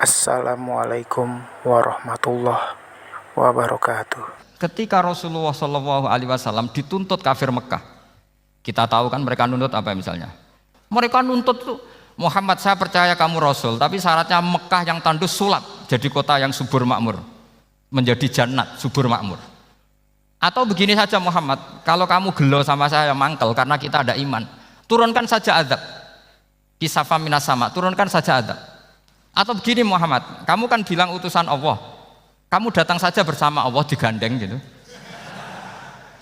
Assalamualaikum warahmatullahi wabarakatuh. Ketika Rasulullah Shallallahu Alaihi Wasallam dituntut kafir Mekah, kita tahu kan mereka nuntut apa misalnya? Mereka nuntut tuh, Muhammad, saya percaya kamu Rasul, tapi syaratnya Mekah yang tandus sulap, jadi kota yang subur makmur, menjadi jannat subur makmur. Atau begini saja Muhammad, kalau kamu gelo sama saya mangkel karena kita ada iman, turunkan saja azab, kisafah minas sama, turunkan saja azab. Atau begini Muhammad, kamu kan bilang utusan Allah, kamu datang saja bersama Allah digandeng gitu,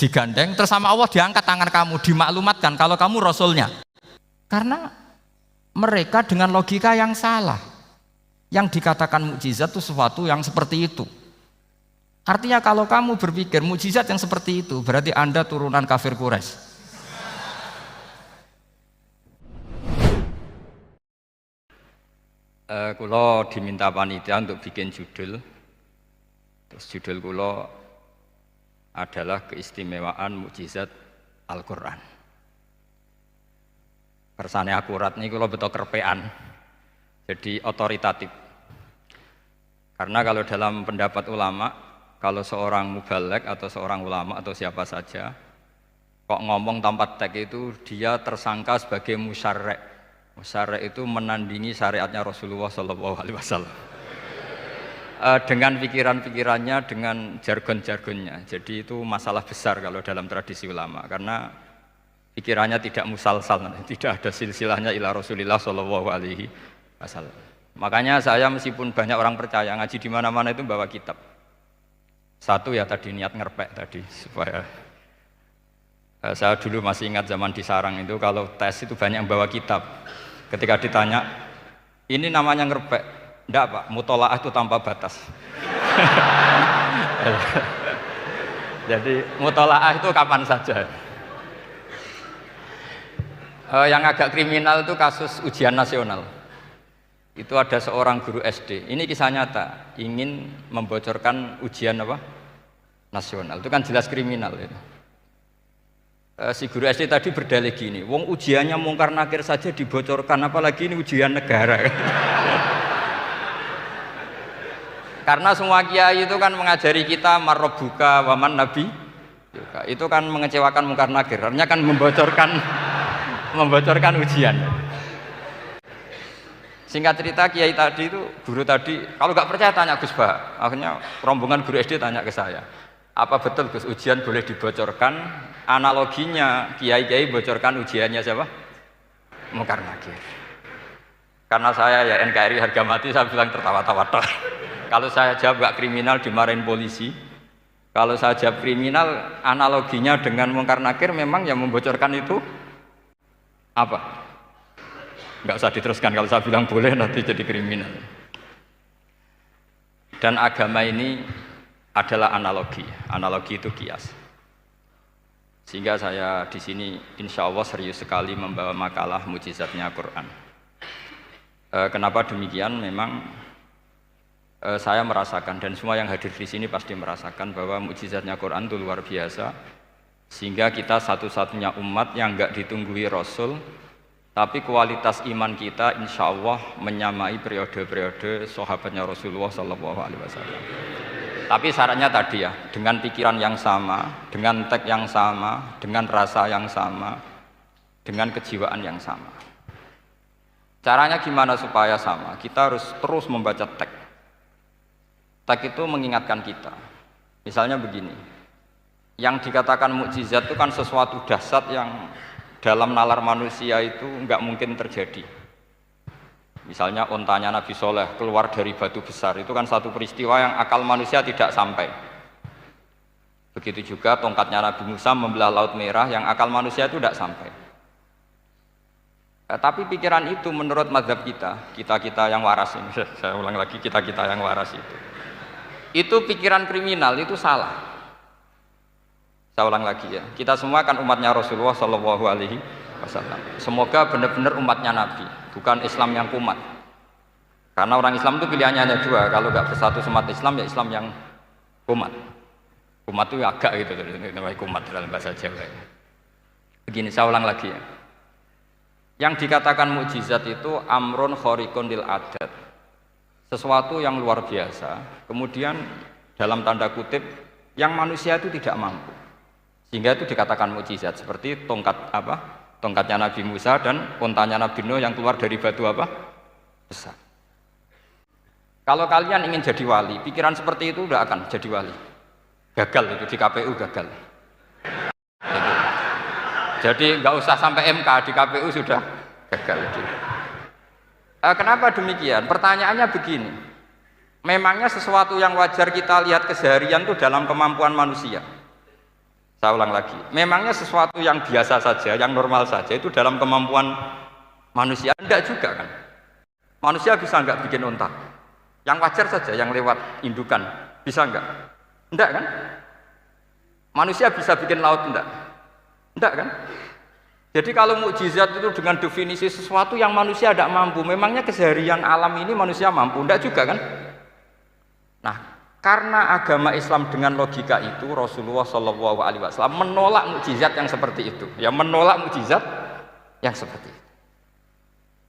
digandeng terus sama Allah diangkat tangan kamu, dimaklumatkan kalau kamu Rasulnya. Karena mereka dengan logika yang salah, yang dikatakan mukjizat itu sesuatu yang seperti itu. Artinya kalau kamu berpikir mukjizat yang seperti itu, berarti Anda turunan kafir Quraisy. Kulo diminta panitia untuk bikin judul. Terus judul kulo adalah keistimewaan mukjizat Al-Quran. Kersane akurat nih kulo betul kerpean, jadi otoritatif. Karena kalau dalam pendapat ulama, kalau seorang mubalek atau seorang ulama atau siapa saja kok ngomong tanpa teks itu dia tersangka sebagai musyarrek. Musyarrek itu menandingi syariatnya Rasulullah Shallallahu Alaihi Wasallam dengan pikiran-pikirannya, dengan jargon-jargonnya. Jadi itu masalah besar kalau dalam tradisi ulama, karena pikirannya tidak musalsal, tidak ada silsilahnya ila Rasulillah Shallallahu Alaihi Wasallam. Makanya saya meskipun banyak orang percaya ngaji di mana-mana itu bawa kitab. Satu ya tadi niat ngerpek tadi supaya saya dulu masih ingat zaman di Sarang itu kalau tes itu banyak yang bawa kitab. Ketika ditanya, ini namanya ngerpek? Enggak Pak, mutolaah itu tanpa batas. Jadi mutolaah itu kapan saja. Yang agak kriminal itu kasus ujian nasional. Itu ada seorang guru SD. Ini kisah nyata, ingin membocorkan ujian apa? Nasional. Itu kan jelas kriminal itu. Si guru SD tadi berdalih gini, wong ujiannya mungkar nakir saja dibocorkan, apalagi ini ujian negara. Karena semua kiai itu kan mengajari kita marrobuka waman nabi, itu kan mengecewakan mungkar nakir, artinya kan membocorkan ujian. Singkat cerita kiai tadi itu, guru tadi, kalau nggak percaya tanya Gus Bah. Akhirnya rombongan guru SD tanya ke saya, apa betul Gus ujian boleh dibocorkan? Analoginya kiai-kiai bocorkan ujiannya siapa? Mungkar nakir. Karena saya ya NKRI harga mati, saya bilang tertawa-tawa. Kalau saya jawab gak kriminal dimarahin polisi. Kalau saya jawab kriminal, analoginya dengan mungkar nakir memang yang membocorkan itu apa? Gak usah diteruskan, kalau saya bilang boleh nanti jadi kriminal. Dan agama ini adalah analogi. Analogi itu kias. Sehingga saya di sini insya Allah serius sekali membawa makalah mukjizatnya Quran. Kenapa demikian? Memang saya merasakan dan semua yang hadir di sini pasti merasakan bahwa mukjizatnya Quran itu luar biasa. Sehingga kita satu-satunya umat yang enggak ditunggui Rasul, tapi kualitas iman kita insya Allah menyamai periode-periode sahabatnya Rasulullah Sallallahu Alaihi Wasallam. Tapi syaratnya tadi ya, dengan pikiran yang sama, dengan teks yang sama, dengan rasa yang sama, dengan kejiwaan yang sama. Caranya gimana supaya sama? Kita harus terus membaca teks. Teks itu mengingatkan kita. Misalnya begini, yang dikatakan mukjizat itu kan sesuatu dahsyat yang dalam nalar manusia itu nggak mungkin terjadi. Misalnya ontanya Nabi Soleh keluar dari batu besar, itu kan satu peristiwa yang akal manusia tidak sampai. Begitu juga tongkatnya Nabi Musa membelah Laut Merah, yang akal manusia itu tidak sampai. Tapi pikiran itu menurut mazhab kita yang waras ini, saya ulang lagi, kita yang waras itu pikiran kriminal, itu salah. Saya ulang lagi ya, kita semua kan umatnya Rasulullah Shallallahu Alaihi Wasallam. Semoga benar-benar umatnya Nabi, bukan Islam yang kumat. Karena orang Islam itu pilihannya hanya dua, kalau nggak bersatu umat Islam ya Islam yang kumat. Kumat itu agak gitu, namanya kumat dalam bahasa Jawa. Begini, saya ulang lagi ya. Yang dikatakan mukjizat itu amrun khariqun lil adat, sesuatu yang luar biasa, kemudian dalam tanda kutip yang manusia itu tidak mampu, sehingga itu dikatakan mukjizat, seperti tongkatnya Nabi Musa dan untanya Nabi Nuh yang keluar dari batu besar. Kalau kalian ingin jadi wali, pikiran seperti itu udah akan jadi wali. Gagal itu di KPU gagal. Itu. Jadi nggak usah sampai MK, di KPU sudah gagal. Kenapa demikian? Pertanyaannya begini. Memangnya sesuatu yang wajar kita lihat keseharian itu dalam kemampuan manusia? Saya ulang lagi. Memangnya sesuatu yang biasa saja, yang normal saja itu dalam kemampuan manusia? Enggak juga kan? Manusia bisa enggak bikin unta? Yang wajar saja, yang lewat indukan, bisa enggak? Enggak kan? Manusia bisa bikin laut enggak? Enggak kan? Jadi kalau mukjizat itu dengan definisi sesuatu yang manusia tidak mampu, memangnya keseharian alam ini manusia mampu? Enggak juga kan? Nah, karena agama Islam dengan logika itu, Rasulullah SAW menolak mukjizat yang seperti itu. Ya, menolak mukjizat yang seperti itu.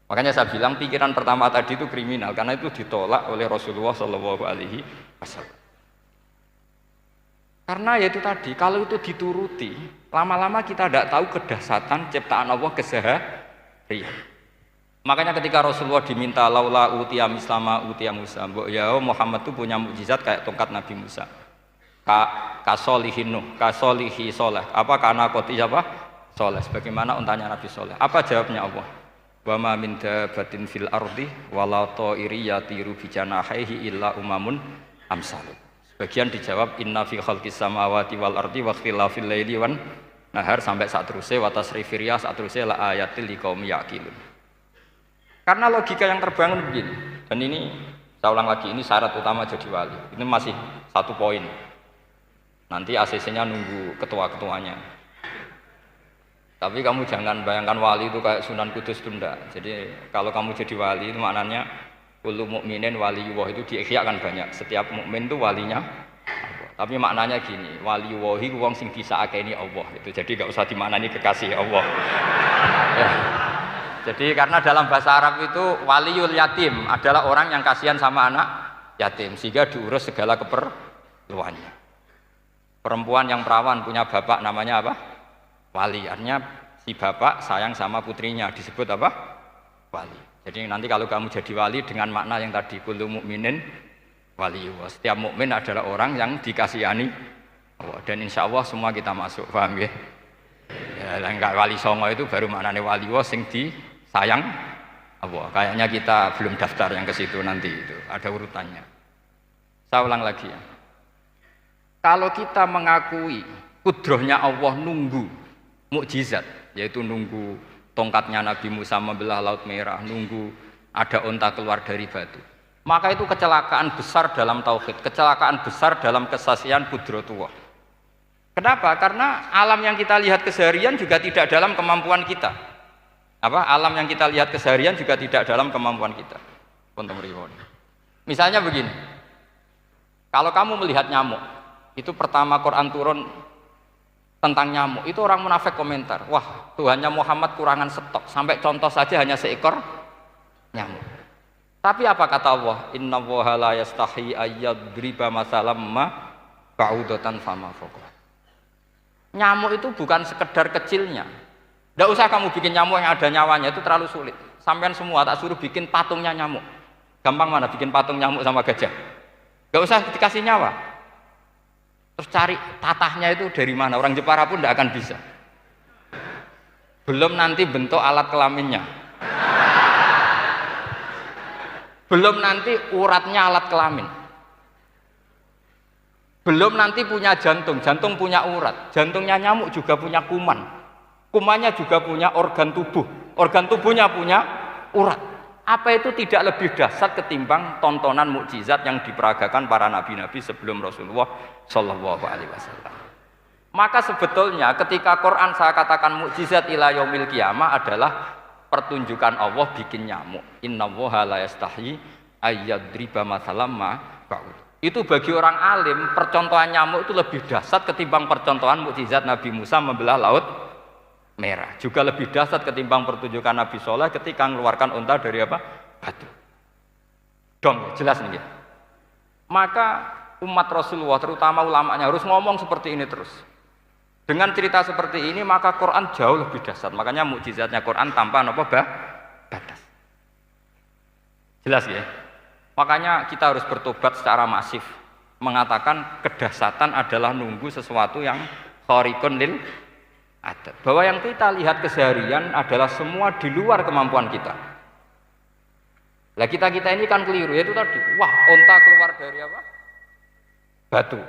Makanya saya bilang pikiran pertama tadi itu kriminal, karena itu ditolak oleh Rasulullah SAW. Karena ya itu tadi, kalau itu dituruti, lama-lama kita tidak tahu kedahsyatan ciptaan Allah keseharian. Makanya ketika Rasulullah diminta laula utiya mislama utiya Musa, ya Muhammad itu punya mukjizat kayak tongkat Nabi Musa. Kasolihin Nuh, kasolihi soleh. Apa karena koti apa? Soleh. Sebagaimana untanya Nabi Soleh. Apa jawabnya Allah? Wa ma min dabatin fil ardi wala ta'iri yatiru bi janahihi illa umamun amsalukum. Sebagian dijawab inna fi khalqis samawati wal ardi wa ikhtilafil laili wan nahar sampai saat terusnya wa tasrifir riyah saat terusnya la ayatil liqaumi yaqilun. Karena logika yang terbangun begini, dan ini saya ulang lagi, ini syarat utama jadi wali. Ini masih satu poin. Nanti ACC-nya nunggu ketua-ketuanya. Tapi kamu jangan bayangkan wali itu kayak Sunan Kudus tunda. Jadi kalau kamu jadi wali itu maknanya kullu mukminin waliyullah itu diikhyakan banyak. Setiap mukmin itu walinya Allah. Tapi maknanya gini, waliyullahi wong sing disaakeni Allah. Itu jadi enggak usah dimaknani kekasih Allah. Ya. Jadi karena dalam bahasa Arab itu waliyul yatim adalah orang yang kasihan sama anak yatim sehingga diurus segala keperluannya. Perempuan yang perawan punya bapak namanya apa? Wali. Artinya si bapak sayang sama putrinya disebut apa? Wali. Jadi nanti kalau kamu jadi wali dengan makna yang tadi kullu mukminin waliyullah. Setiap mukmin adalah orang yang dikasihani Allah dan insya Allah semua kita masuk. Paham ya? Ya enggak wali songo itu baru maknanya waliyullah sing sayang Allah. Kayaknya kita belum daftar yang ke situ nanti itu. Ada urutannya. Saya ulang lagi ya. Kalau kita mengakui kudrohnya Allah nunggu mukjizat, yaitu nunggu tongkatnya Nabi Musa membelah Laut Merah, nunggu ada unta keluar dari batu, maka itu kecelakaan besar dalam tauhid, kecelakaan besar dalam kesaksian kudrotullah. Kenapa? Karena alam yang kita lihat keseharian juga tidak dalam kemampuan kita. Alam yang kita lihat keseharian juga tidak dalam kemampuan kita. Misalnya begini, kalau kamu melihat nyamuk, itu pertama Quran turun tentang nyamuk, itu orang munafik komentar, wah Tuhannya Muhammad kurangan stok, sampai contoh saja hanya seekor nyamuk. Tapi apa kata Allah? Innallaha la yastahi ayyadriba masalam ma ba'udatan fama fawqa. Nyamuk itu bukan sekedar kecilnya. Tidak usah kamu bikin nyamuk yang ada nyawanya, itu terlalu sulit. Sampean semua tak suruh bikin patungnya nyamuk. Gampang mana bikin patung nyamuk sama gajah? Tidak usah dikasih nyawa. Terus cari tatahnya itu dari mana? Orang Jepara pun tidak akan bisa. Belum nanti bentuk alat kelaminnya. Belum nanti uratnya alat kelamin. Belum nanti punya jantung, jantung punya urat. Jantungnya nyamuk juga punya kuman. Kumannya juga punya organ tubuhnya punya urat. Apa itu tidak lebih dahsyat ketimbang tontonan mukjizat yang diperagakan para nabi-nabi sebelum Rasulullah Shallallahu Alaihi Wasallam? Maka sebetulnya ketika Quran saya katakan mukjizat ila yaumil qiyamah adalah pertunjukan Allah bikin nyamuk. Innallaha la yastahi ayyadriba masalam ma ba'ud. Itu bagi orang alim percontohan nyamuk itu lebih dahsyat ketimbang percontohan mukjizat Nabi Musa membelah Laut Merah. Juga lebih dahsyat ketimbang pertunjukan Nabi Soleh ketika mengeluarkan unta dari apa? Batu. Dong, jelas nih ya. Maka umat Rasulullah terutama ulamanya harus ngomong seperti ini terus. Dengan cerita seperti ini maka Quran jauh lebih dahsyat. Makanya mukjizatnya Quran tanpa apa batas. Jelas ya. Makanya kita harus bertobat secara masif, mengatakan kedahsyatan adalah nunggu sesuatu yang khariqun lil adat. Bahwa yang kita lihat keseharian adalah semua di luar kemampuan kita. Lah kita ini kan keliru, yaitu tadi, wah onta keluar dari apa? Batu.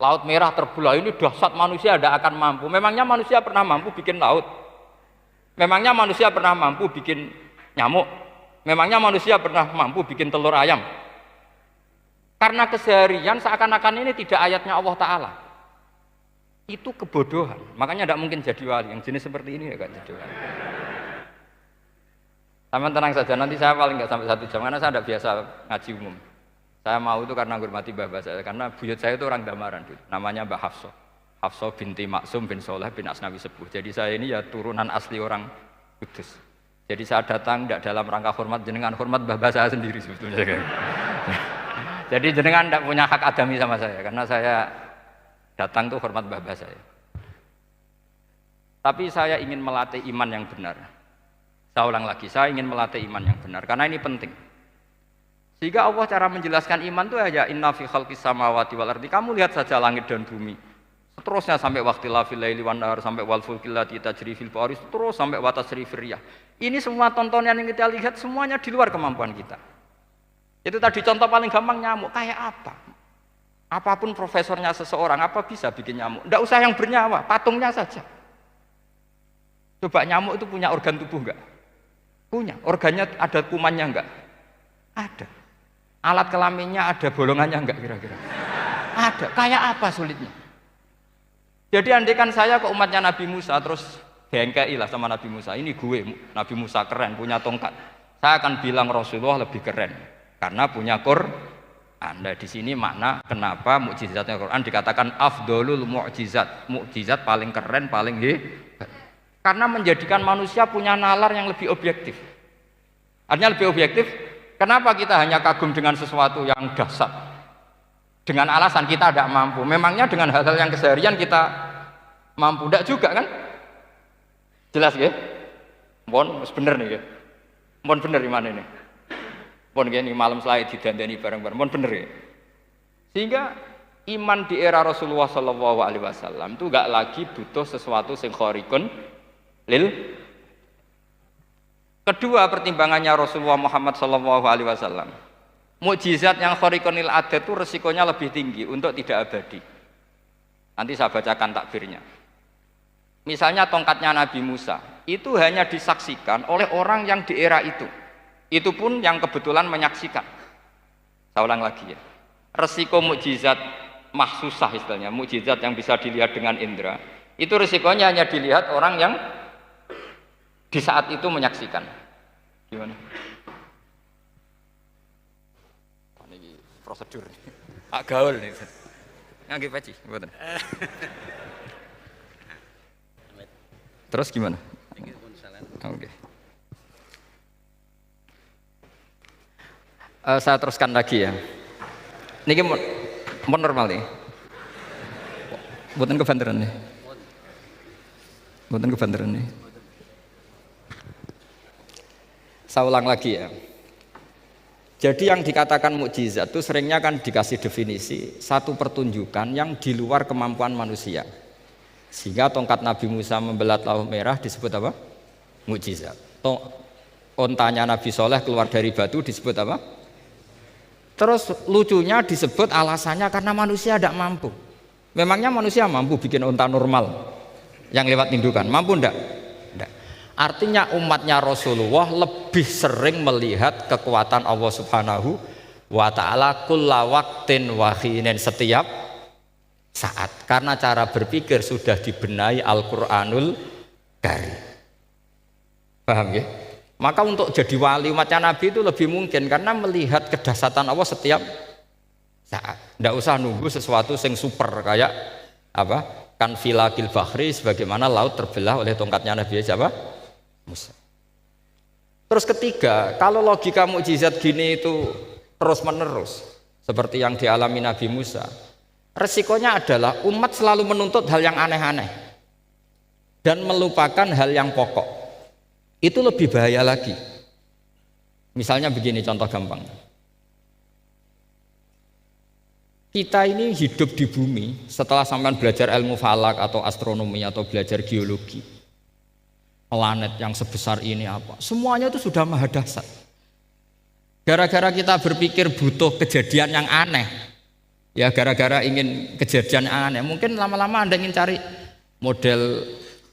Laut Merah terbelah, ini dahsyat, manusia tidak akan mampu. Memangnya manusia pernah mampu bikin laut? Memangnya manusia pernah mampu bikin nyamuk? Memangnya manusia pernah mampu bikin telur ayam? Karena keseharian seakan-akan ini tidak ayatnya Allah Ta'ala. Itu kebodohan. Makanya tidak mungkin jadi wali. Yang jenis seperti ini ya kan jadi wali. Sama tenang saja, nanti saya paling nggak sampai 1 jam karena saya tidak biasa ngaji umum. Saya mau itu karena menghormati bapak saya, karena buyut saya itu orang Damaran, namanya Mbak Hafsah. Hafsah binti Maksum bin Soleh bin Asnawi Sepuh. Jadi saya ini ya turunan asli orang Kudus. Jadi saya datang tidak dalam rangka hormat jenengan, hormat bapak saya sendiri sebetulnya. Jadi jenengan tidak punya hak adami sama saya, karena saya datang tuh hormat bapak saya. Tapi saya ingin melatih iman yang benar. Saya ulang lagi, saya ingin melatih iman yang benar, karena ini penting. Sehingga Allah cara menjelaskan iman itu aja inna fi khalqis samawati wal ardi. Kamu lihat saja langit dan bumi. Seterusnya sampai waqtilafil laili wan nahar, sampai wal fulkil lati tajri fil bahri, terus sampai wa tasrifir riyah. Ini semua tontonan yang kita lihat semuanya di luar kemampuan kita. Itu tadi contoh paling gampang, nyamuk. Kayak apa? Apapun profesornya seseorang, apa bisa bikin nyamuk? Tidak usah yang bernyawa, patungnya saja. Coba nyamuk itu punya organ tubuh enggak? Punya. Organnya ada kumannya enggak? Ada. Alat kelaminnya ada bolongannya enggak kira-kira? Ada. Kayak apa sulitnya? Jadi andaikan saya ke umatnya Nabi Musa terus bengkei lah sama Nabi Musa, ini gue Nabi Musa keren punya tongkat. Saya akan bilang Rasulullah lebih keren karena punya Quran. Anda di sini makna kenapa mukjizatnya Quran dikatakan afdolul mukjizat, mukjizat paling keren, paling hebat. Karena menjadikan manusia punya nalar yang lebih objektif. Artinya lebih objektif. Kenapa kita hanya kagum dengan sesuatu yang dahsyat? Dengan alasan kita tidak mampu. Memangnya dengan hal-hal yang keseharian kita mampu? Tidak juga kan? Jelas ya? Mohon bener nih ya? Mohon bener di mana ini? Mohon gini malam selai didandani bareng-bareng. Mohon bener ya? Sehingga iman di era Rasulullah SAW itu gak lagi butuh sesuatu yang khariqun lil. Kedua pertimbangannya Rasulullah Muhammad SAW, mukjizat yang khariqun lil adat itu resikonya lebih tinggi untuk tidak abadi. Nanti saya bacakan takbirnya. Misalnya tongkatnya Nabi Musa itu hanya disaksikan oleh orang yang di era itu pun yang kebetulan menyaksikan. Saya ulang lagi ya, resiko mukjizat mahsusah istilahnya, mukjizat yang bisa dilihat dengan indera, itu resikonya hanya dilihat orang yang di saat itu menyaksikan. Gimana? Ini prosedur. Agak gaul nih. Nggih peci, mboten. Terus gimana? Oke. Saya teruskan lagi ya. Niki mau normal nih. Mboten kebanteran nih. Mboten kebanteran nih. Saya ulang lagi ya. Jadi yang dikatakan mukjizat itu seringnya kan dikasih definisi satu pertunjukan yang di luar kemampuan manusia. Sehingga tongkat Nabi Musa membelah Laut Merah disebut apa? Mukjizat. Ontanya Nabi Soleh keluar dari batu disebut apa? Terus lucunya disebut alasannya karena manusia tidak mampu. Memangnya manusia mampu bikin onta normal yang lewat indukan? Mampu enggak? Artinya umatnya Rasulullah lebih sering melihat kekuatan Allah Subhanahu wa ta'ala kulla waqtin wa hinin, setiap saat, karena cara berpikir sudah dibenahi Al-Qur'anul Karim. Paham ya? Maka untuk jadi wali umatnya Nabi itu lebih mungkin karena melihat kedahsyatan Allah setiap saat. Tidak usah nunggu sesuatu yang super kayak apa? Kan filakil bahri, sebagaimana laut terbelah oleh tongkatnya Nabi siapa? Musa. Terus ketiga, kalau logika mukjizat gini itu terus-menerus seperti yang dialami Nabi Musa, resikonya adalah umat selalu menuntut hal yang aneh-aneh dan melupakan hal yang pokok. Itu lebih bahaya lagi. Misalnya begini contoh gampang. Kita ini hidup di bumi setelah sampean belajar ilmu falak atau astronomi atau belajar geologi. Planet yang sebesar ini apa? Semuanya itu sudah maha dahsyat. Gara-gara kita berpikir butuh kejadian yang aneh, ya gara-gara ingin kejadian yang aneh, mungkin lama-lama Anda ingin cari model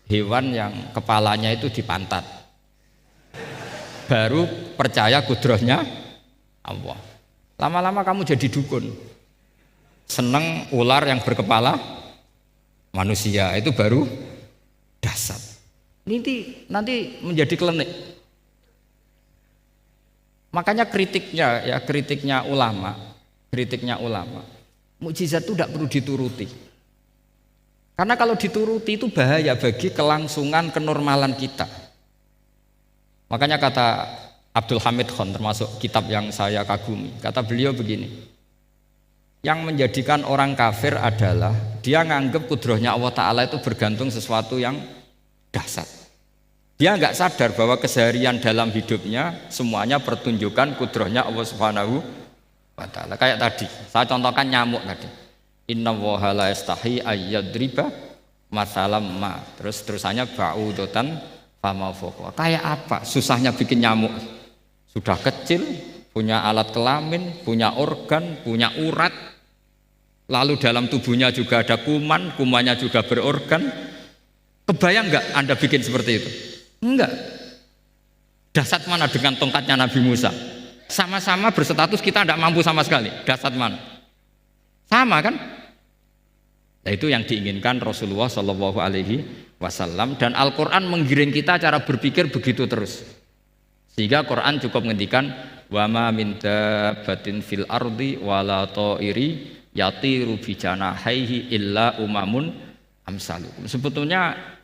hewan yang kepalanya itu di pantat, baru percaya kudrahnya Allah. Lama-lama kamu jadi dukun, seneng ular yang berkepala manusia, itu baru dahsyat. Nanti menjadi klinik. Makanya kritiknya ulama, mukjizat itu tidak perlu dituruti. Karena kalau dituruti itu bahaya bagi kelangsungan kenormalan kita. Makanya kata Abdul Hamid Khan, termasuk kitab yang saya kagumi, kata beliau begini, yang menjadikan orang kafir adalah dia nganggep kudrahnya Allah Ta'ala itu bergantung sesuatu yang dahsyat. Dia nggak sadar bahwa keseharian dalam hidupnya semuanya pertunjukan kudrahnya Allah Subhanahu wa Ta'ala. Kayak tadi, saya contohkan nyamuk tadi. Inna woha la yastahi ayyadriba masalam ma. Terusannya ba'udotan fama fokwa. Kayak apa? Susahnya bikin nyamuk. Sudah kecil, punya alat kelamin, punya organ, punya urat. Lalu dalam tubuhnya juga ada kuman, kumannya juga berorgan. Kebayang nggak Anda bikin seperti itu? Enggak. Dahsyat mana dengan tongkatnya Nabi Musa? Sama-sama berstatus kita tidak mampu sama sekali. Dahsyat mana? Sama kan? Nah, itu yang diinginkan Rasulullah Shallallahu Alaihi Wasallam, dan Al-Quran menggiring kita cara berpikir begitu terus. Sehingga Quran cukup menghentikan wa ma min dabbatin fil ardi wala ta'iri yatiru bi janahaihi illa umamun amsalukum. Sebetulnya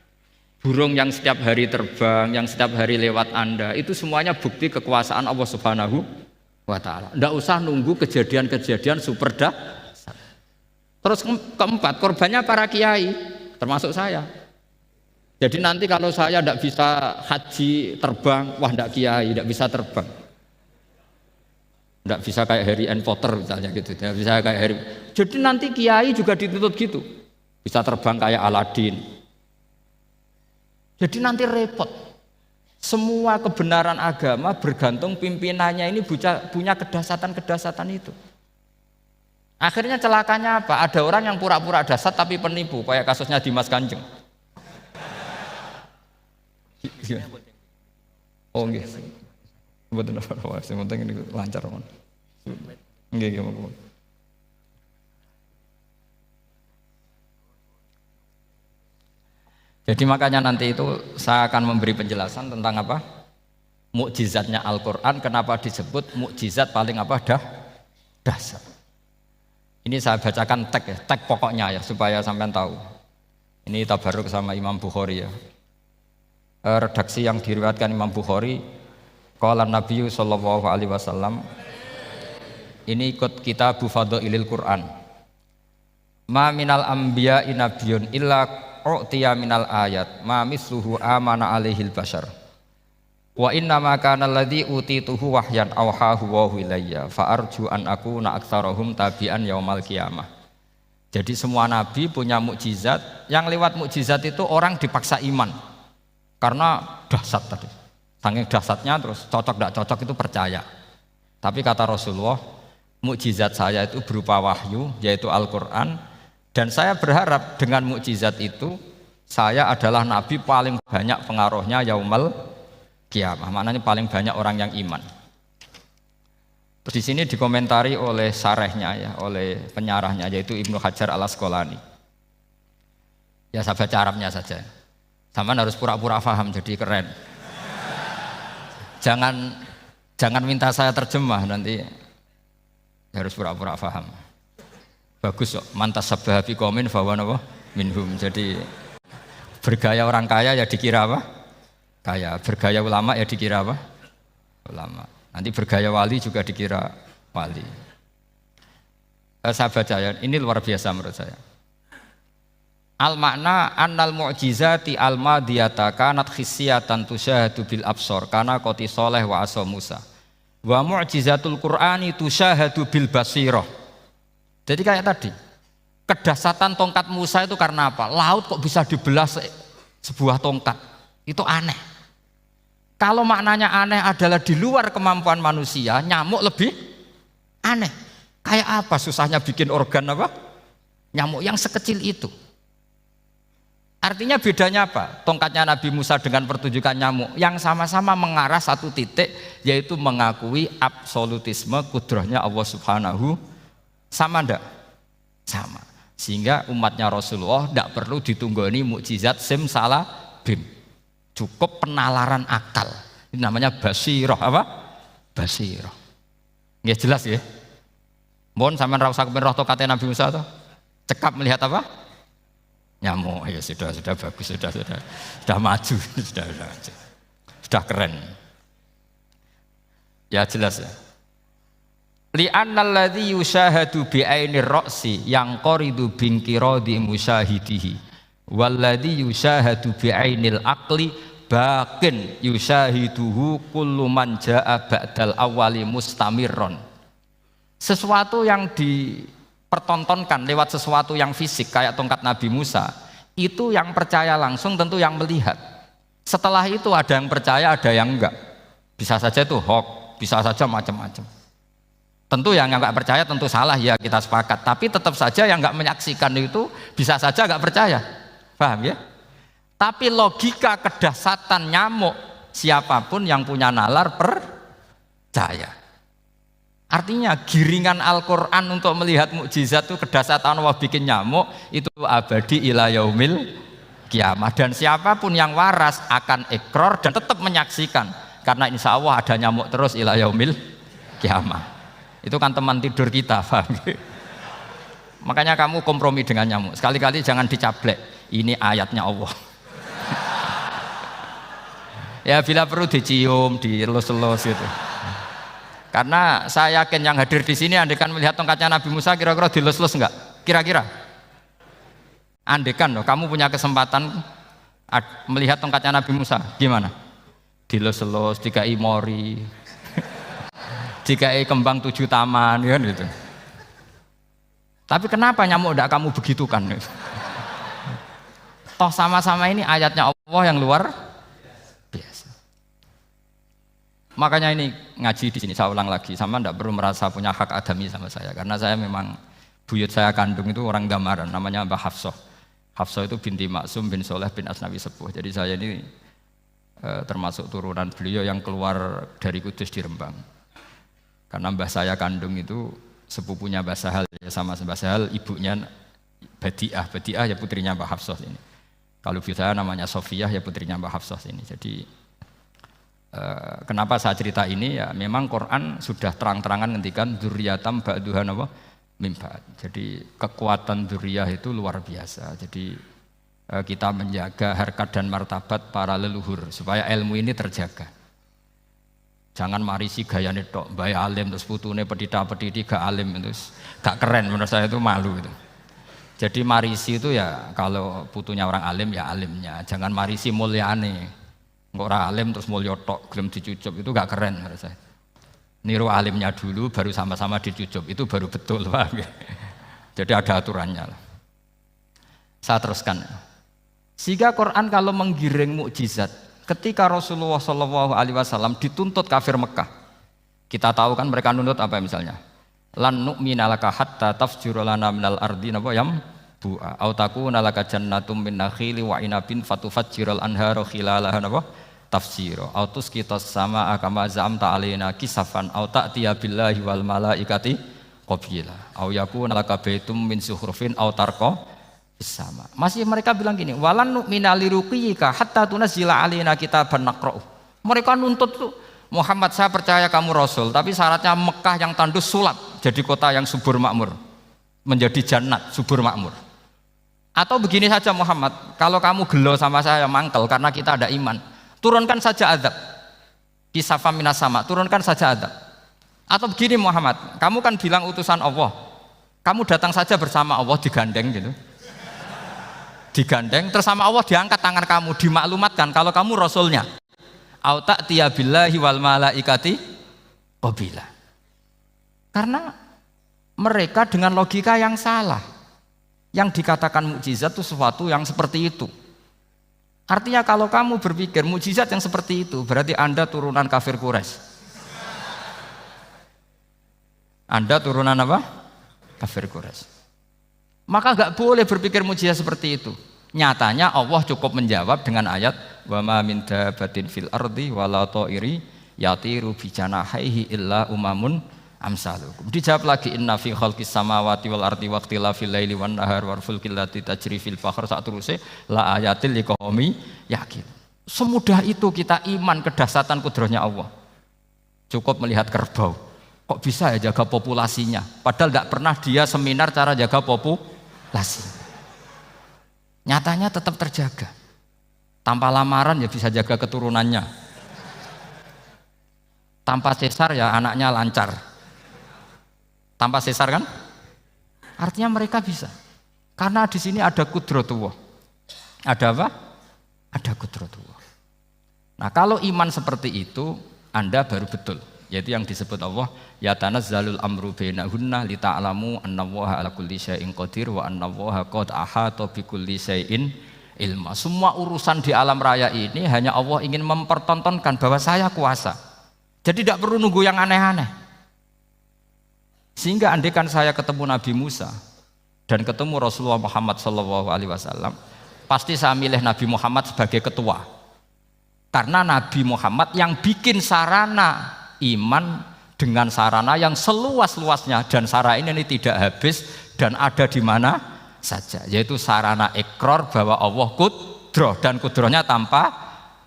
burung yang setiap hari terbang, yang setiap hari lewat Anda, itu semuanya bukti kekuasaan Allah Subhanahu wa Ta'ala. Tidak usah nunggu kejadian-kejadian super dahsyat. Terus keempat, korbannya para kiai, termasuk saya. Jadi nanti kalau saya tidak bisa haji terbang, wah tidak kiai, tidak bisa terbang. Tidak bisa kayak Harry and Potter misalnya gitu, tidak bisa kayak Harry. Jadi nanti kiai juga dituntut gitu, bisa terbang kayak Aladin. Jadi nanti repot. Semua kebenaran agama bergantung pimpinannya ini punya kedahsyatan-kedahsyatan itu. Akhirnya celakanya apa? Ada orang yang pura-pura dahsyat tapi penipu, kayak kasusnya Dimas Kanjeng. Oh nggih. Mboten apa-apa, sing penting ini lancar mon. Nggih nggih. Jadi makanya nanti itu saya akan memberi penjelasan tentang apa? Mukjizatnya Al-Quran, kenapa disebut mukjizat paling apa? Dahsyat. Ini saya bacakan tag pokoknya ya, supaya sampean tahu. Ini tabaruk sama Imam Bukhari ya. Redaksi yang diriwayatkan Imam Bukhari, qala Nabi sallallahu alaihi wasallam, ini ikut kitab Fadhailil Quran. Ma minal anbiya'i nabiyyun illa u'tiya minal ayat ma misluhu amana alaihil bashar wa inna ma kana alladhi utituhu wahyan awhahu wa ilayya fa arju an akuna aktsarahum tabi'an yaumal qiyamah. Jadi semua nabi punya mukjizat, yang lewat mukjizat itu orang dipaksa iman karena dahsyat tadi. Saking dahsyatnya terus cocok tidak cocok itu percaya. Tapi kata Rasulullah, mukjizat saya itu berupa wahyu, yaitu Al-Quran. Dan saya berharap dengan mukjizat itu saya adalah nabi paling banyak pengaruhnya yaumal qiyamah. Maknanya paling banyak orang yang iman. Terus di sini dikomentari oleh sarehnya ya, oleh penyarahnya yaitu Ibnu Hajar Al-Asqalani. Ya saya baca Arabnya saja. Sampean harus pura-pura paham jadi keren. Jangan minta saya terjemah nanti harus pura-pura paham. Bagus kok, mantas sabah biqaumin fahuwa minhum. Jadi bergaya orang kaya ya dikira apa? Kaya. Bergaya ulama ya dikira apa? Ulama. Nanti bergaya wali juga dikira wali. Saya baca ya, ini luar biasa menurut saya. Al makna annal mu'jizati al madiyata kanat khissiyatan tusyahadu bil absor kana qoti soleh wa asa Musa. Wa mu'jizatul Qur'ani tusyahadu bil basirah. Jadi kayak tadi, kedahsyatan tongkat Musa itu karena apa? Laut kok bisa dibelah sebuah tongkat. Itu aneh. Kalau maknanya aneh adalah di luar kemampuan manusia, nyamuk lebih aneh. Kayak apa susahnya bikin organ apa? Nyamuk yang sekecil itu. Artinya bedanya apa? Tongkatnya Nabi Musa dengan pertunjukan nyamuk yang sama-sama mengarah satu titik, yaitu mengakui absolutisme kudrahnya Allah Subhanahu. Sama ndak? Sama. Sehingga umatnya Rasulullah tidak perlu ditunggoni mukjizat simsalabim. Cukup penalaran akal. Ini namanya basirah apa? Basirah. Nggih jelas ya? Mohon sampean ra usah kepen roh tongkatnya Nabi Musa toh. Cekap melihat apa? Nyamuk. Ya sudah bagus, sudah maju, sudah keren. Ya jelas ya. Li'annal ladzi yusyahadu bi ainir ra'si yang qaridu binqiradi musyahidihi walladzi yusyahadu bi ainil aqli baqin yusyahiduhu kullu man jaa ba'dal awwali mustamirron. Sesuatu yang dipertontonkan lewat sesuatu yang fisik kayak tongkat Nabi Musa, itu yang percaya langsung tentu yang melihat. Setelah itu ada yang percaya, ada yang enggak. Bisa saja itu hoax, bisa saja macam-macam. Tentu yang enggak percaya tentu salah, ya kita sepakat. Tapi tetap saja yang enggak menyaksikan itu bisa saja enggak percaya. Paham ya? Tapi logika kedahsyatan nyamuk, siapapun yang punya nalar percaya. Artinya giringan Al-Quran untuk melihat mukjizat itu kedahsyatan Allah bikin nyamuk itu abadi ila yaumil kiamah, dan siapapun yang waras akan ikrar dan tetap menyaksikan karena insya Allah ada nyamuk terus ila yaumil kiamah. Itu kan teman tidur kita, paham? Makanya kamu kompromi dengan nyamuk, sekali-kali jangan dicaplek, ini ayatnya Allah. Ya bila perlu dicium, dielus-elus gitu. Karena saya yakin yang hadir di sini andekan melihat tongkatnya Nabi Musa kira-kira dilus-lus enggak? Kira-kira? Andekan loh, kamu punya kesempatan melihat tongkatnya Nabi Musa, gimana? Dilus-lus, dikai mori, dikai kembang 7 taman, kan gitu. Tapi kenapa nyamuk enggak kamu begitukan? Toh sama-sama ini ayatnya Allah yang luar biasa. Makanya ini ngaji di sini saya ulang lagi, sama ndak perlu merasa punya hak adami sama saya, karena saya memang buyut saya kandung itu orang Gamaran, namanya Mbah Hafsah. Hafsah itu binti Maksum bin Soleh bin Asnawi Sepuh. Jadi saya ini termasuk turunan beliau yang keluar dari Kudus di Rembang. Karena mbah saya kandung itu sepupunya Mbah Sahal, ya sama Mbah Sahal ibunya Badiah, Badiah ya putrinya Mbah Hafsah ini. Kalau ibu saya namanya Sofiyah ya putrinya Mbah Hafsah ini. Jadi kenapa saya cerita ini ya memang Quran sudah terang-terangan ngendikan dzurriyatam ba'duhan apa mimba. Jadi kekuatan dzurriyah itu luar biasa. Jadi kita menjaga harkat dan martabat para leluhur supaya ilmu ini terjaga. Jangan marisi gayane tok, bae alim terus putune pedita-pediti gak alim terus gak keren, menurut saya itu malu gitu. Jadi marisi itu ya kalau putunya orang alim ya alimnya, jangan marisi mulyane. Engko ora alim terus mulya tok gelem dicucup itu gak keren menurut saya. Niru alimnya dulu baru sama-sama dicucup itu baru betul, paham ya? Jadi ada aturannya lah. Saya teruskan. Sehingga Quran kalau menggiring mukjizat, ketika Rasulullah SAW dituntut kafir Mekah, kita tahu kan mereka nuntut apa misalnya? Lan nu'mina laka hatta tafjura lana minal ardi napa yam bu'a au takuna laka jannatum min nakhili wa inabin fatufajjiral anhara khilalaha napa tafsira au tusqitas samaa kama zamta alaina kisafan au ta'tiya billahi wal malaikati qabila au yakuna laka baitum min sukhrufin au tarqa sama. Masih mereka bilang gini, walan nu'mina liruqiyika hatta tunazzila alaina kitaban naqra'u. Mereka nuntut tuh, Muhammad saya percaya kamu Rasul, tapi syaratnya Mekah yang tandus sulap, jadi kota yang subur makmur, menjadi jannat subur makmur. Atau begini saja Muhammad, kalau kamu gelo sama saya mangkel karena kita ada iman, turunkan saja azab. Kisafam minas sama, turunkan saja azab. Atau begini Muhammad, kamu kan bilang utusan Allah, kamu datang saja bersama Allah digandeng gitu, digandeng terus sama Allah diangkat tangan kamu, dimaklumatkan kalau kamu rasulnya. Au ta'tiya billahi wal malaikati qabila. Karena mereka dengan logika yang salah, yang dikatakan mukjizat itu sesuatu yang seperti itu. Artinya kalau kamu berpikir mukjizat yang seperti itu, berarti Anda turunan kafir Quraisy. Anda turunan apa? Kafir Quraisy. Maka nggak boleh berpikir mukjizat seperti itu. Nyatanya Allah cukup menjawab dengan ayat wa ma min dabbatin fil ardi wala ta'iri yatiru bi janahihi illa umamun amsalukum. Dijawab lagi inna fi khalqis samawati wal ardi waqtilafil laili wan nahar wal fulkil lati tajri fil bahr saturuse la ayatil liqaumi yaqin. Semudah itu kita iman kedahsyatan kudrahnya Allah. Cukup melihat kerbau. Kok bisa ya jaga populasinya? Padahal nggak pernah dia seminar cara jaga populasi. Nyatanya tetap terjaga. Tanpa lamaran ya bisa jaga keturunannya. Tanpa sesar ya anaknya lancar. Tanpa sesar kan? Artinya mereka bisa. Karena di sini ada kudratullah. Ada apa? Ada kudratullah. Nah kalau iman seperti itu, Anda baru betul. Yaitu yang disebut Allah ya tanazzalul amru bainahunna lita'lamu annallaha ala kulli syai'in qadir wa annallaha qad ahata bi kulli syai'in ilma. Semua urusan di alam raya ini hanya Allah ingin mempertontonkan bahwa saya kuasa. Jadi tidak perlu nunggu yang aneh-aneh. Sehingga andaikan saya ketemu Nabi Musa dan ketemu Rasulullah Muhammad SAW, pasti saya milih Nabi Muhammad sebagai ketua. Karena Nabi Muhammad yang bikin sarana iman dengan sarana yang seluas-luasnya, dan sarana ini tidak habis dan ada di mana saja, yaitu sarana ikrar bahwa Allah kudrah dan kudrahnya tanpa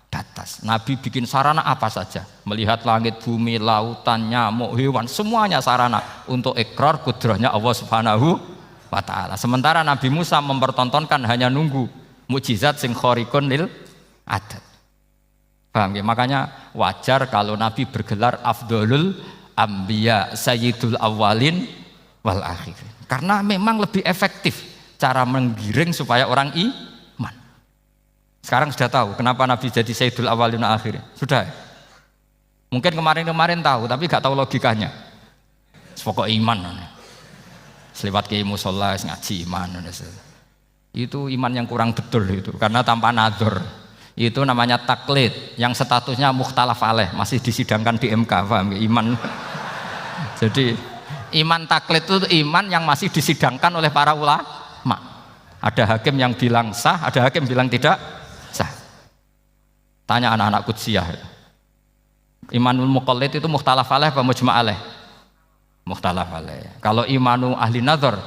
batas. Nabi bikin sarana apa saja, melihat langit, bumi, lautan, nyamuk, hewan, semuanya sarana untuk ikrar kudrahnya Allah Subhanahu wa ta'ala. Sementara Nabi Musa mempertontonkan hanya nunggu mukjizat sing khariqun lil adat. Paham ya? Makanya wajar kalau Nabi bergelar Afdholul Anbiya Sayyidul Awwalin wal Akhirin. Karena memang lebih efektif cara menggiring supaya orang iman. Sekarang sudah tahu kenapa Nabi jadi Sayyidul Awwalin wal Akhirin? Sudah. Mungkin kemarin-kemarin tahu tapi gak tahu logikanya. Pokok iman. Selewat ke musola ngaji iman. Itu iman yang kurang betul itu, karena tanpa nadzor. Itu namanya taklid yang statusnya mukhtalaf alaih, masih disidangkan di MK, paham ya? Iman. Jadi iman taklid itu iman yang masih disidangkan oleh para ulama. Ada hakim yang bilang sah, ada hakim bilang tidak sah. Tanya anak-anak Qudsiyah. Imanul muqallid itu mukhtalaf alaih apa mujma' alaih? Mukhtalaf alaih. Kalau imanu ahli nadzar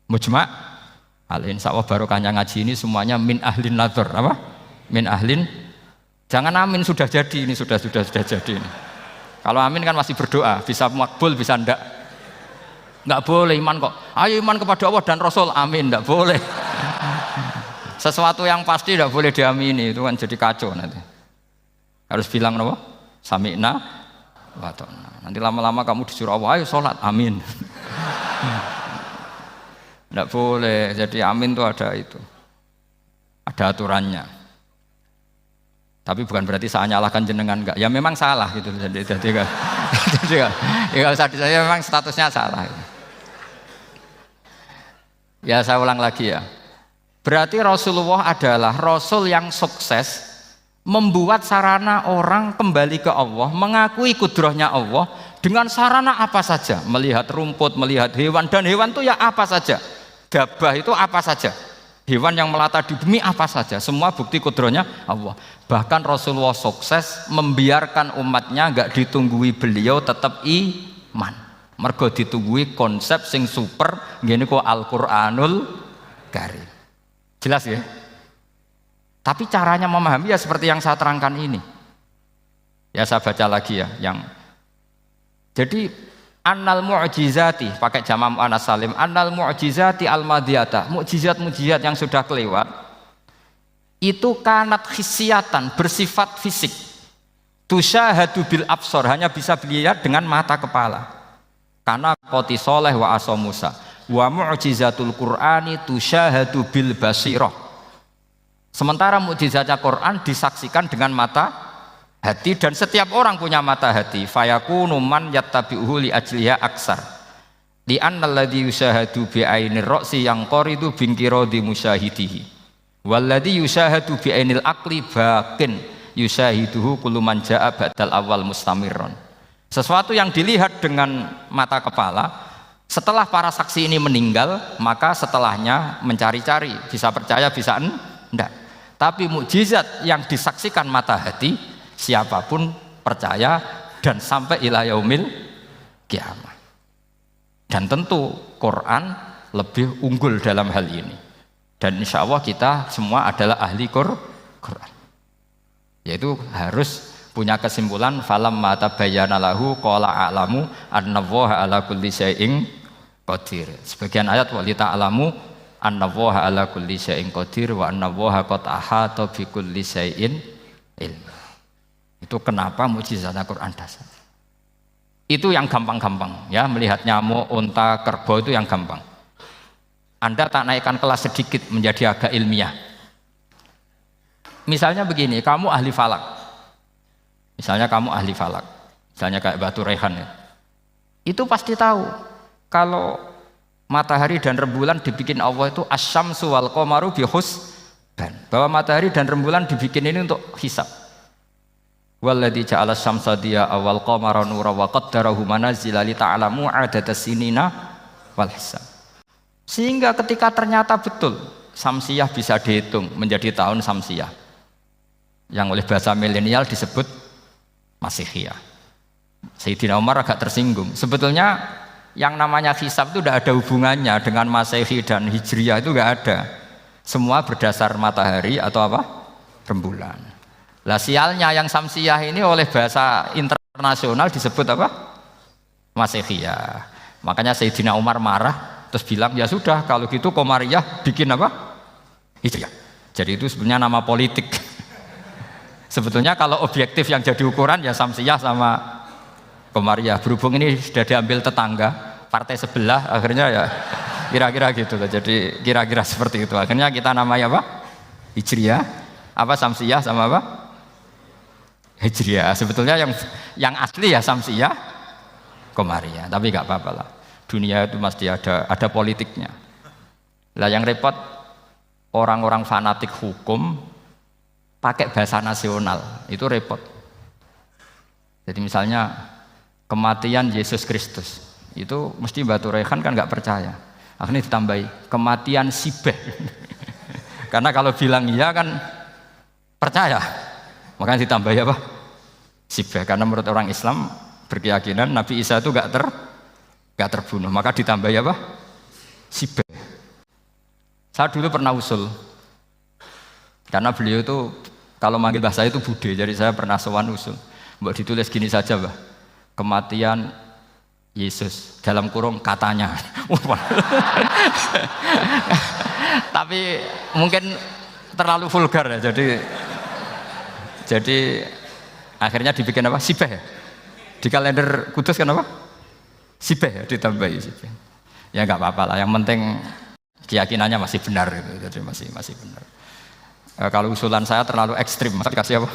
mujma' alaih. Insyaallah barokahnya ngaji ini semuanya min ahli nadzar, apa? Min ahlin, jangan amin sudah jadi, ini sudah jadi ini. Kalau amin kan masih berdoa, bisa makbul bisa ndak. Nggak boleh iman kok. Ayo iman kepada Allah dan Rasul, amin, ndak boleh. Sesuatu yang pasti ndak boleh diamini, itu kan jadi kacau nanti. Harus bilang apa? Sami'na wa ta'na. Nanti lama-lama kamu disuruh Allah, ayo sholat, amin. Ndak boleh. Jadi amin itu ada itu. Ada aturannya. Tapi bukan berarti saya nyalahkan jenengan, enggak. Ya memang salah gitu. Jadi ya usah saya memang statusnya salah. Ya saya ulang lagi ya. Berarti Rasulullah adalah Rasul yang sukses membuat sarana orang kembali ke Allah, mengakui kudrahnya Allah dengan sarana apa saja. Melihat rumput, melihat hewan, dan hewan itu ya apa saja. Gabah itu apa saja. Hewan yang melata di bumi apa saja, semua bukti kudrahnya Allah. Bahkan Rasulullah sukses membiarkan umatnya nggak ditunggui beliau tetap iman. Mergo ditunggui konsep sing super, gini kok Al-Qur'anul Karim. Jelas ya? Tapi caranya memahami ya seperti yang saya terangkan ini. Ya saya baca lagi ya, yang jadi annal mu'jizati, pakai jama' mu'annas salim, annal mu'jizati al-madiyata, mukjizat-mukjizat yang sudah kelewat itu kanat khisiatan, bersifat fisik. tusyahadu bil absor, hanya bisa dilihat dengan mata kepala. Karena qoti soleh wa asa Musa wa mu'jizatul Qur'ani tusyahadu bil basirah. Sementara mukjizatnya Quran disaksikan dengan mata hati, dan setiap orang punya mata hati. Fayakunu man yattabi'uhu li ajliha aksar li anna alladhi yusyahadu bi ainir ra'si yang qoridu bin qiradi musyahidihi walladhi yusyahadu bi ainil aqli baqin yusyahiduhu kullu man jaa badal awal mustamirron. Sesuatu yang dilihat dengan mata kepala, setelah para saksi ini meninggal, maka setelahnya mencari-cari, bisa percaya bisa enggak. Tapi mukjizat yang disaksikan mata hati, siapapun percaya dan sampai ila yaumil kiamah. Dan tentu Quran lebih unggul dalam hal ini. Dan insya Allah kita semua adalah ahli Quran. Yaitu harus punya kesimpulan falam mata bayana lahu qala a'lamu annallaha ala kulli syai'in qadir. Sebagian ayat walita alamu annallaha ala kulli syai'in qadir wa annallaha qad ahata bi kulli syai'in ilma. Itu kenapa mukjizat Al-Qur'an dasar. Itu yang gampang-gampang ya, melihat nyamuk, unta, kerbau itu yang gampang. Anda tak naikkan kelas sedikit menjadi agak ilmiah. Misalnya begini, kamu ahli falak. Misalnya kamu ahli falak. Misalnya kayak Batu Rehan ya. Itu pasti tahu kalau matahari dan rembulan dibikin Allah itu asyamsu wal qamaru bihusban. Bahwa matahari dan rembulan dibikin ini untuk hisab. Walladzi ja'ala syamsa diya wal qamara nura wa qaddarahu manazila li ta'lamu 'adadas sinina wal hisab. Sehingga ketika ternyata betul samsiah bisa dihitung menjadi tahun samsiah, yang oleh bahasa milenial disebut Masihiyah. Sayyidina Umar agak tersinggung. Sebetulnya yang namanya hisab itu tidak ada hubungannya dengan Masehi dan Hijriyah, itu tidak ada. Semua berdasar matahari atau apa? Rembulan. Lah sialnya yang samsiah ini oleh bahasa internasional disebut apa? Masihiyah. Makanya Sayyidina Umar marah terus bilang ya sudah kalau gitu Qamariyah bikin apa? Hijriyah. Jadi itu sebenarnya nama politik. Sebetulnya kalau objektif yang jadi ukuran ya samsiah sama Qamariyah. Berhubung ini sudah diambil tetangga partai sebelah, akhirnya ya kira-kira gitu loh. Jadi kira-kira seperti itu. Akhirnya kita namanya apa? Hijriyah, apa samsiah sama apa? Hijriyah. Sebetulnya yang asli ya samsiah, Qamariyah. Tapi nggak apa-apa lah. Dunia itu mesti ada politiknya. Lah yang repot orang-orang fanatik hukum pakai bahasa nasional, itu repot. Jadi misalnya kematian Yesus Kristus, itu mesti Batu Rehan kan nggak percaya. Akhirnya ditambahi kematian Sibeh. Karena kalau bilang iya kan percaya, makanya ditambahi apa? Sibeh. Karena menurut orang Islam berkeyakinan Nabi Isa itu nggak terbunuh, maka ditambahi apa? Sibeh. Saya dulu pernah usul, karena beliau itu kalau manggil bahasa itu bude, jadi saya pernah sowan usul. Mbak ditulis gini saja, Mbak. Kematian Yesus dalam kurung katanya. Tapi mungkin terlalu vulgar ya. Jadi akhirnya dibikin apa? Sibeh ya. Di kalender Kudus kan apa? Sibeh ya, ditambahi Sibeh. Ya nggak apa-apa lah. Yang penting keyakinannya masih benar gitu. Jadi masih benar. Kalau usulan saya terlalu ekstrim, masa dikasih apa?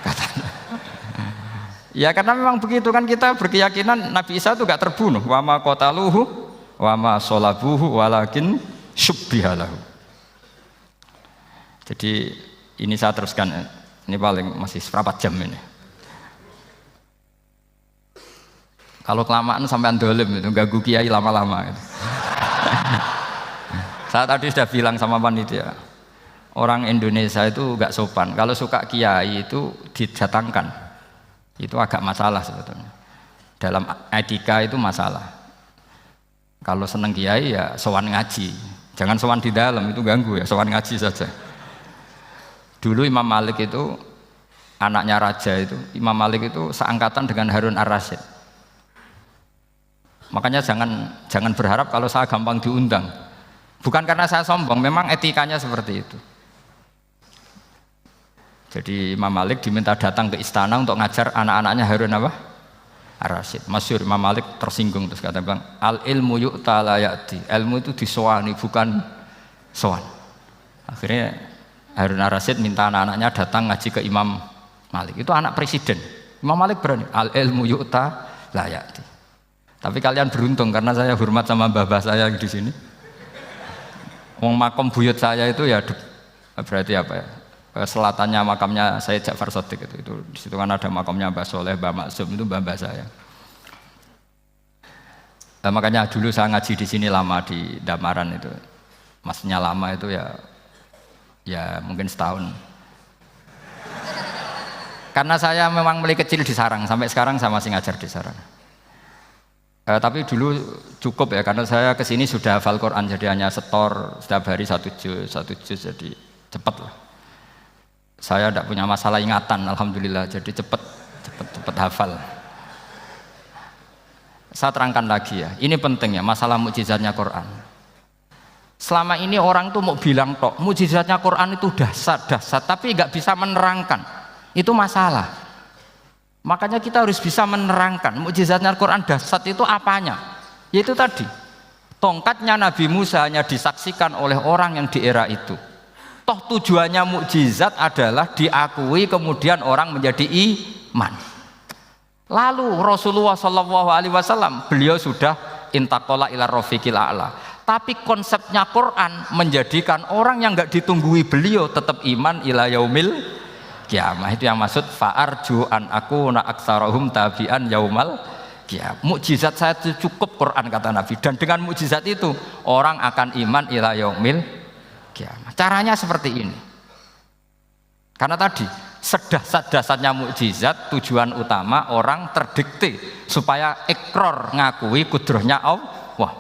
Katanya. Ya karena memang begitu kan, kita berkeyakinan Nabi Isa itu gak terbunuh. Wa ma qataluhu wa ma sholabuhu walakin syubbihalahu. Jadi ini saya teruskan, ini paling masih seperempat jam ini. Kalau kelamaan sampai dolim itu ganggu kiai lama-lama gitu. Saya tadi sudah bilang sama panitia, orang Indonesia itu gak sopan. Kalau suka kiai itu didatangkan, itu agak masalah sebetulnya. Dalam etika itu masalah. Kalau seneng kiai ya sowan ngaji, jangan sowan di dalam, itu ganggu ya, sowan ngaji saja. Dulu Imam Malik itu anaknya raja itu, Imam Malik itu seangkatan dengan Harun Ar-Rasyid. Makanya jangan berharap kalau saya gampang diundang. Bukan karena saya sombong, memang etikanya seperti itu. Jadi Imam Malik diminta datang ke istana untuk ngajar anak-anaknya Harun apa? Ar-Rasyid. Masyhur Imam Malik tersinggung terus kata bilang, al ilmu yu'ta la ya'ti. Ilmu itu disowani bukan sowan. Akhirnya Harun Ar-Rasyid minta anak-anaknya datang ngaji ke Imam Malik. Itu anak presiden. Imam Malik berani, al ilmu yu'ta la ya'ti. Tapi kalian beruntung karena saya hormat sama mbah-mbah saya di sini. Wong makom buyut saya itu ya berarti apa ya? Selatannya makamnya Sayyid Ja'far Shadiq itu di situ kan ada makamnya Mbah Soleh, Mbah Maksum, itu mbah-mbah saya. Makanya dulu saya ngaji di sini lama di Damaran itu. Maksudnya lama itu ya mungkin setahun. Karena saya memang mulai kecil di sarang, sampai sekarang saya masih ngajar di sarang. Tapi dulu cukup ya, karena saya kesini sudah hafal Quran, jadi hanya setor setiap hari satu juz, jadi cepat lah. Saya tidak punya masalah ingatan, alhamdulillah, jadi cepat hafal. Saya terangkan lagi ya, ini penting ya, masalah mukjizatnya Quran. Selama ini orang tuh mau bilang tok, mukjizatnya Quran itu dahsyat, tapi nggak bisa menerangkan. Itu masalah. Makanya kita harus bisa menerangkan mukjizatnya Quran dahsyat itu apanya. Yaitu tadi, tongkatnya Nabi Musa hanya disaksikan oleh orang yang di era itu. Toh tujuannya mukjizat adalah diakui kemudian orang menjadi iman. Lalu Rasulullah SAW beliau sudah intaqala ila rafiqil a'la. Tapi konsepnya Quran menjadikan orang yang enggak ditunggui beliau tetap iman ila yaumil kiamah. Itu yang maksud fa'arju an akuna aktsarahum tabi'an yaumal kiamah. Mukjizat saya itu cukup Quran kata Nabi, dan dengan mukjizat itu orang akan iman ila yaumil kiamah. Caranya seperti ini. Karena tadi sedahsyat-dahsyatnya mukjizat, tujuan utama orang terdikte supaya ikrar ngakui kudrohnya Allah.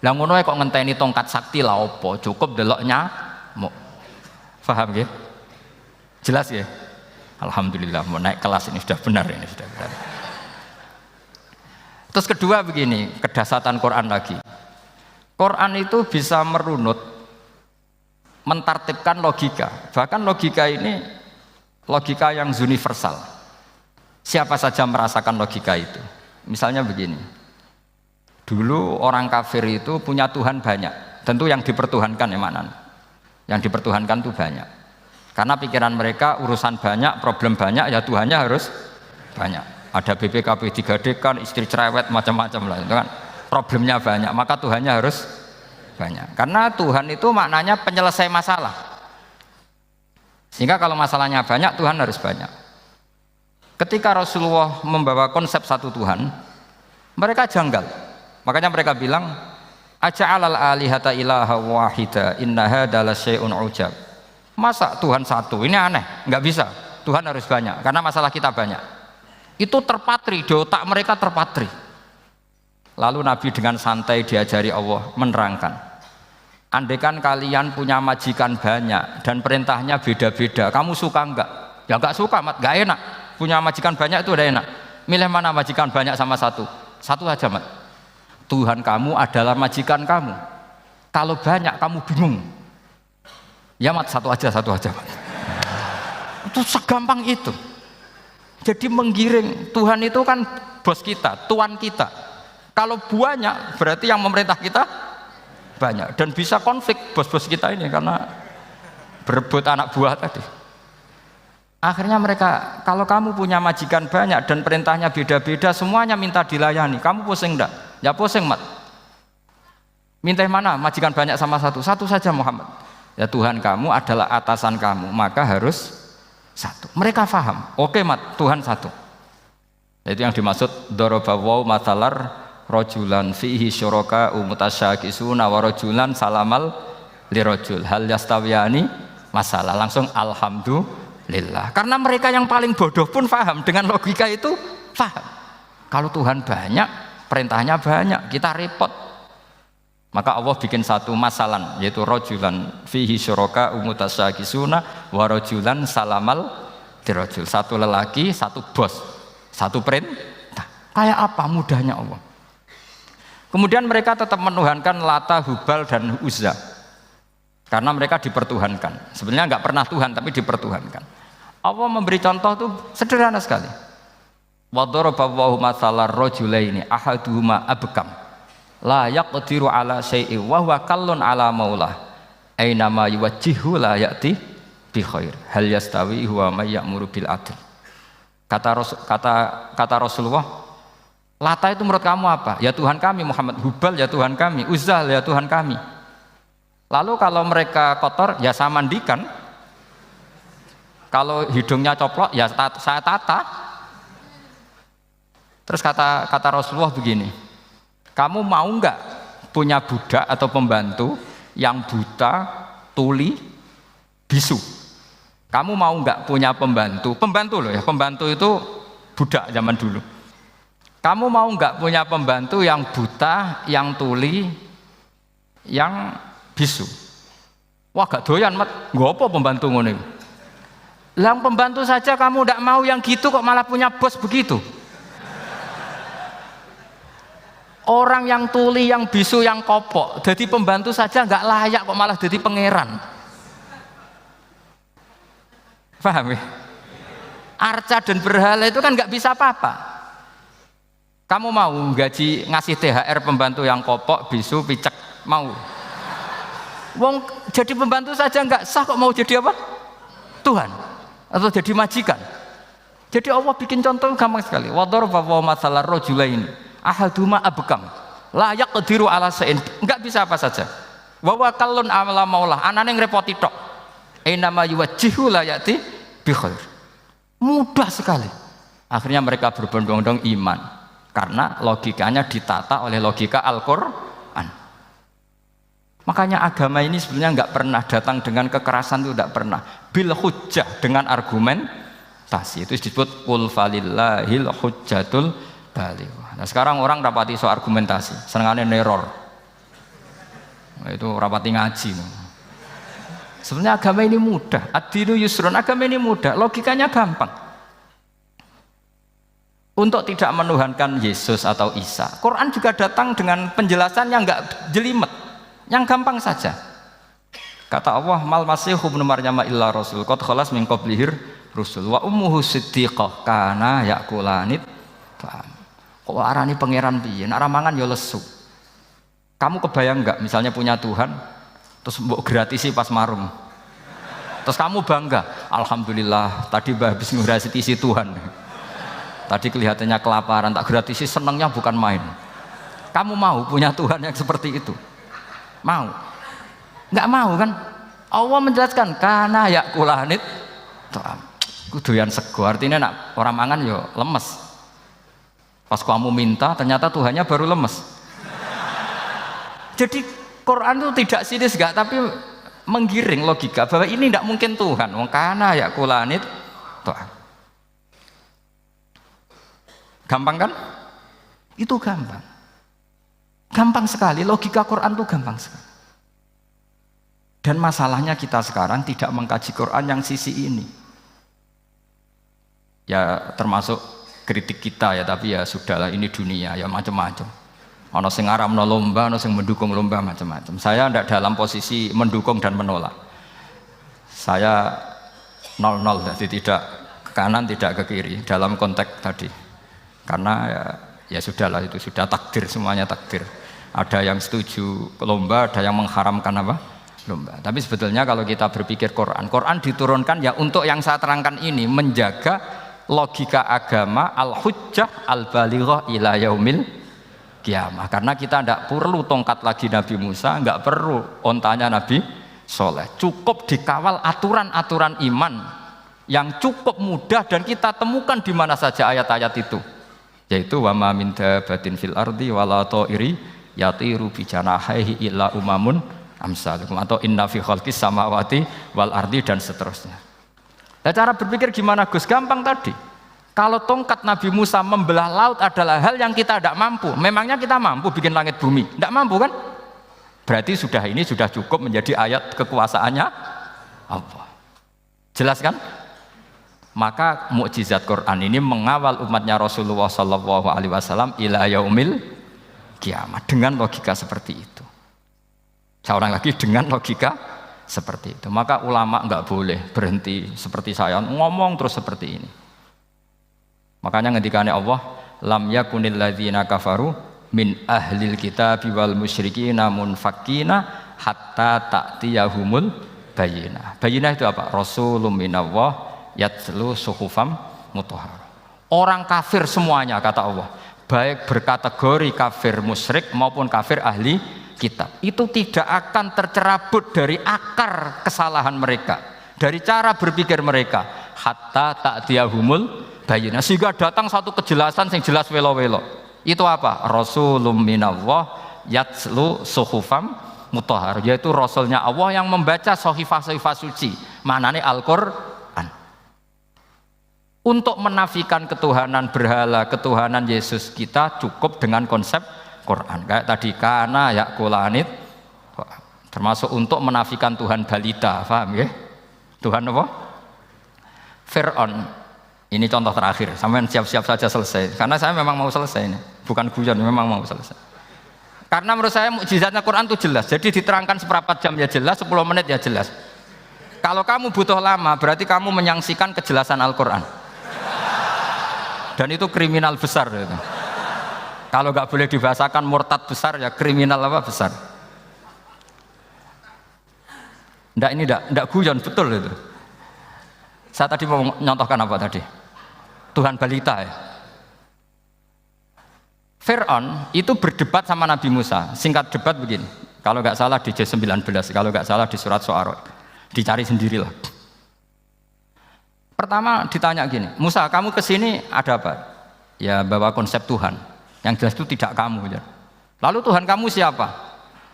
Lah ngono kok ngenteni tongkat sakti lah opo? Cukup deloknya mau. Paham ya? Jelas ya? Alhamdulillah mau naik kelas ini sudah benar ini sudah benar. Terus kedua begini, kedahsyatan Quran lagi. Quran itu bisa merunut, mentartibkan logika. Bahkan logika ini logika yang universal. Siapa saja merasakan logika itu. Misalnya begini, dulu orang kafir itu punya Tuhan banyak. Tentu yang dipertuhankan ya mana? Yang dipertuhankan itu banyak. Karena pikiran mereka urusan banyak, problem banyak, ya Tuhannya harus banyak. Ada BPKB 3D kan, istri cerewet macam-macam lah, itu kan. Problemnya banyak, maka Tuhannya harus banyak. Karena Tuhan itu maknanya penyelesai masalah. Sehingga kalau masalahnya banyak, Tuhan harus banyak. Ketika Rasulullah membawa konsep satu Tuhan, mereka janggal. Makanya mereka bilang, aja'alal alihata ilaha wahida inna hadza lasyai'un ujab. Masa Tuhan satu? Ini aneh, nggak bisa. Tuhan harus banyak karena masalah kita banyak. Itu terpatri di otak mereka, terpatri. Lalu Nabi dengan santai diajari Allah menerangkan, andaikan kalian punya majikan banyak dan perintahnya beda-beda, kamu suka enggak? Ya enggak suka, Mat, enggak enak. Punya majikan banyak itu udah enak. Milih mana majikan banyak sama satu? Satu aja, Mat. Tuhan kamu adalah majikan kamu. Kalau banyak kamu bingung. Ya, Mat, satu aja, Mat. Itu segampang itu. Jadi menggiring, Tuhan itu kan bos kita, tuan kita. Kalau banyak berarti yang memerintah kita banyak, dan bisa konflik bos-bos kita ini karena berebut anak buah tadi. Akhirnya mereka, kalau kamu punya majikan banyak dan perintahnya beda-beda, semuanya minta dilayani, kamu pusing enggak? Ya pusing, Mat. Minta mana? Majikan banyak sama satu? Satu saja, Muhammad. Ya Tuhan kamu adalah atasan kamu, maka harus satu. Mereka paham. Oke, Mat, Tuhan satu. Itu yang dimaksud dorobawaw matalar rojulan fihi syuraka umutasyakisuna wa rojulan salamal lirojul hal yastawiyani masalah. Langsung alhamdulillah, karena mereka yang paling bodoh pun paham dengan logika itu, paham kalau Tuhan banyak, perintahnya banyak, kita repot. Maka Allah bikin satu masalan, yaitu rojulan fihi syuraka umutasyakisuna wa rojulan salamal lirojul. Satu lelaki, satu bos, satu perintah. Kayak apa mudahnya Allah. Kemudian mereka tetap menuhankan Lata, Hubal, dan Uzza karena mereka dipertuhankan. Sebenarnya nggak pernah Tuhan, tapi dipertuhankan. Allah memberi contoh itu sederhana sekali. Wa daraballahu mathalan rajulaini ahaduhuma abkam la yaqdiru ala syai'in wa huwa kallun ala maulah aina ma yuwajjihu la ya'ti bi khair hal yastawi huwa may ya'muru bil adl. Kata Rasulullah, Lata itu menurut kamu apa? Ya Tuhan kami. Muhammad, Hubal ya Tuhan kami. Uzzal ya Tuhan kami. Lalu kalau mereka kotor ya saya mandikan. Kalau hidungnya coplok ya saya tata. Terus kata Rasulullah begini, kamu mau nggak punya budak atau pembantu yang buta, tuli, bisu? Kamu mau nggak punya pembantu? Pembantu loh ya, pembantu itu budak zaman dulu. Kamu mau nggak punya pembantu yang buta, yang tuli, yang bisu? Wah gak doyan mat, nggak apa pembantu ngono. Yang pembantu saja kamu nggak mau yang gitu kok malah punya bos begitu? Orang yang tuli, yang bisu, yang kopok, jadi pembantu saja nggak layak kok malah jadi pangeran. Paham ya? Arca dan berhala itu kan nggak bisa apa-apa. Kamu mau gaji ngasih THR pembantu yang kopok, bisu, picek, mau? Wong jadi pembantu saja nggak sah kok mau jadi apa? Tuhan atau jadi majikan. Jadi Allah bikin contoh gampang sekali. Wa daraballahu mathalan rajulaini ahaduma abkam la yaqdiru ala syai'in, enggak bisa apa saja. Wa wa kallun amala maulah, anane ngrepoti tok. Ainama yuwajjihu la yati bi khair. Mudah sekali. Akhirnya mereka berbondong-bondong iman karena logikanya ditata oleh logika Al-Qur'an. Makanya agama ini sebenarnya enggak pernah datang dengan kekerasan, itu enggak pernah. Bil hujjah, dengan argumentasi. Itu disebut qul falillahil hujjatul baligh. Nah sekarang orang rapati soal argumentasi, senengannya neror. Itu rapati ngaji. Sebenarnya agama ini mudah. Ad-dinu yusrun, agama ini mudah, logikanya gampang. Untuk tidak menuhankan Yesus atau Isa, Quran juga datang dengan penjelasan yang enggak jelimet, yang gampang saja. Kata Allah, mal masihu ibnu maryam illa rasul qad khalas min qablihir rusul wa ummuhu siddiqah kana yakulanit. Kok arani pangeran piye? Nek mangan ya lesu. Kamu kebayang enggak misalnya punya Tuhan terus mbok gratisi pas marung. Terus kamu bangga, alhamdulillah tadi habis nggrasiti Tuhan. Tadi kelihatannya kelaparan, tak gratisi, senangnya bukan main. Kamu mau punya Tuhan yang seperti itu? Mau? Enggak mau kan? Allah menjelaskan kana yakulanit. Kuduyan sego, artinya nak orang mangan yo lemes. Pas kamu minta, ternyata Tuhannya baru lemes. Jadi Quran itu tidak sinis enggak, tapi menggiring logika bahwa ini tidak mungkin Tuhan. Wong kana yakulanit. Gampang kan? Itu gampang. Gampang sekali, logika Quran itu gampang sekali. Dan masalahnya kita sekarang tidak mengkaji Quran yang sisi ini. Ya termasuk kritik kita ya, tapi ya sudahlah, ini dunia ya macam-macam. Ono sing ngaramno lomba, ono sing mendukung lomba, macam-macam. Saya tidak dalam posisi mendukung dan menolak. Saya 0-0, jadi tidak ke kanan tidak ke kiri dalam konteks tadi. Karena ya sudahlah, itu sudah takdir, semuanya takdir. Ada yang setuju lomba, ada yang mengharamkan apa? Lomba. Tapi sebetulnya kalau kita berpikir Quran diturunkan ya untuk yang saya terangkan ini, menjaga logika agama al-hujjah al-balighah ila yaumil kiamah. Karena kita tidak perlu tongkat lagi Nabi Musa, enggak perlu ontanya Nabi Soleh. Cukup dikawal aturan-aturan iman yang cukup mudah dan kita temukan di mana saja ayat-ayat itu. Yaitu wa ma min dabatin fil ardi wala ta'iri yatiru bi janahihi illa umamun amsalukum, atau inna fi khalqis samawati wal ardi, dan seterusnya. Nah, cara berpikir gimana Gus? Gampang tadi. Kalau tongkat Nabi Musa membelah laut adalah hal yang kita tidak mampu. Memangnya kita mampu bikin langit bumi? Tidak mampu kan? Berarti ini sudah cukup menjadi ayat kekuasaannya Allah. Jelas kan? Maka mukjizat Quran ini mengawal umatnya Rasulullah SAW ila yaumil kiamat dengan logika seperti itu. Saya ulang lagi, dengan logika seperti itu. Maka ulama enggak boleh berhenti seperti saya ngomong terus seperti ini. Makanya ngendikane Allah, lam yakunil ladzina kafaru min ahlil kitabi wal musyrikina munfakina hatta ta'tiyahumul bayyinah. Bayyinah itu apa? Rasulun minallah yatlu suhufam mutahhar. Orang kafir semuanya kata Allah, baik berkategori kafir musyrik maupun kafir ahli kitab, itu tidak akan tercerabut dari akar kesalahan mereka, dari cara berpikir mereka, hatta ta'tiyahumul bayyinah, sehingga datang satu kejelasan yang jelas welo-welo. Itu apa? Rasulun minallah yatlu suhufam mutahhar, yaitu rasulnya Allah yang membaca sahifah-sahifah suci, maknanya Al-Qur'an. Untuk menafikan ketuhanan berhala, ketuhanan Yesus kita cukup dengan konsep Quran. Kayak tadi kana yakulanit, termasuk untuk menafikan Tuhan balita, paham ya? Tuhan apa? Fir'aun. Ini contoh terakhir, sampean siap-siap saja selesai. Karena saya memang mau selesai ini, bukan guyon, memang mau selesai. Karena menurut saya mukjizatnya Quran itu jelas. Jadi diterangkan seperempat jam ya jelas, 10 menit ya jelas. Kalau kamu butuh lama, berarti kamu menyaksikan kejelasan Al-Quran. Dan itu kriminal besar itu. Kalau nggak boleh dibahasakan murtad besar ya kriminal apa besar. Ini enggak guyon, betul itu. Saya tadi mau nyontohkan apa tadi? Tuhan balita ya. Fir'aun itu berdebat sama Nabi Musa. Singkat debat begini. Kalau nggak salah di J19, kalau nggak salah di surat Syu'ara. Dicari sendirilah. Pertama ditanya gini, Musa kamu kesini ada apa? Ya bawa konsep Tuhan. Yang jelas itu tidak kamu. Ya. Lalu Tuhan kamu siapa?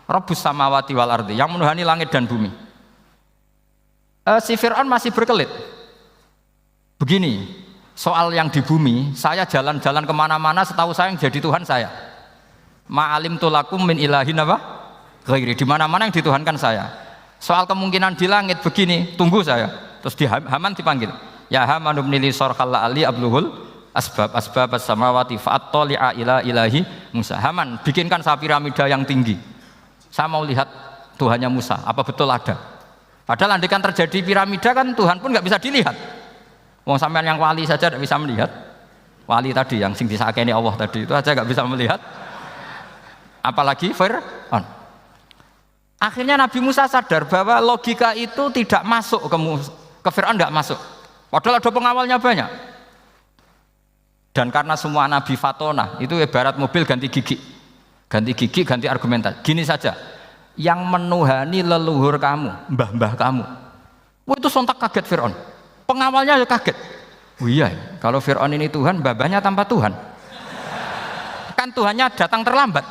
Rabbus samawati wal ardi, yang menuhani langit dan bumi. Si Fir'aun masih berkelit. Begini, soal yang di bumi, saya jalan-jalan kemana-mana setahu saya yang jadi Tuhan saya. Ma'alim tulakum min ilahin apa? Ghairi, di mana-mana yang dituhankan saya. Soal kemungkinan di langit begini, tunggu saya. Terus di Haman dipanggil. Ya Haman ibnili sarhal ali abluhul asbab as-samawati fa'attali'a ila ilahi Musa. Haman, bikinkan piramida yang tinggi. Saya mau lihat Tuhannya Musa, apa betul ada? Padahal andaikan terjadi piramida kan Tuhan pun nggak bisa dilihat. Wong sampean yang wali saja tidak bisa melihat. Wali tadi yang sing disakeni Allah tadi itu aja nggak bisa melihat. Apalagi Fir'aun. Akhirnya Nabi Musa sadar bahwa logika itu tidak masuk ke Fir'aun, tidak masuk. Padahal ada pengawalnya banyak. Dan karena semua Nabi Fatona itu ibarat mobil ganti gigi, ganti argumentasi. Gini saja, yang menuhani leluhur kamu, mbah-mbah kamu, itu sontak kaget Fir'aun. Pengawalnya ya kaget. Oh iya, kalau Fir'aun ini Tuhan, mbah-mbahnya tanpa Tuhan. Kan Tuhannya datang terlambat.